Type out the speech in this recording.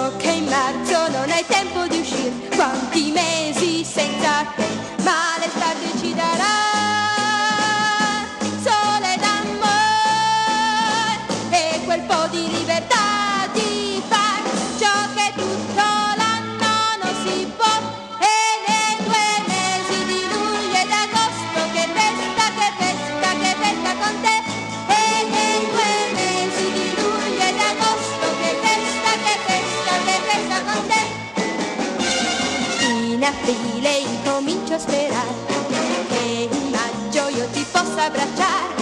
So che in marzo non hai tempo di uscire, quanti mesi senza te, ma l'estate ci darà sole d'amore e quel po' di libertà di far ciò che tutto l'anno non si può. E nei 2 mesi di luglio ed agosto che festa, che festa, che festa con te. E nei 2 mesi di luglio ed agosto che festa, che festa, che festa con te. In aprile incomincio a sperare che in maggio io ti possa abbracciare.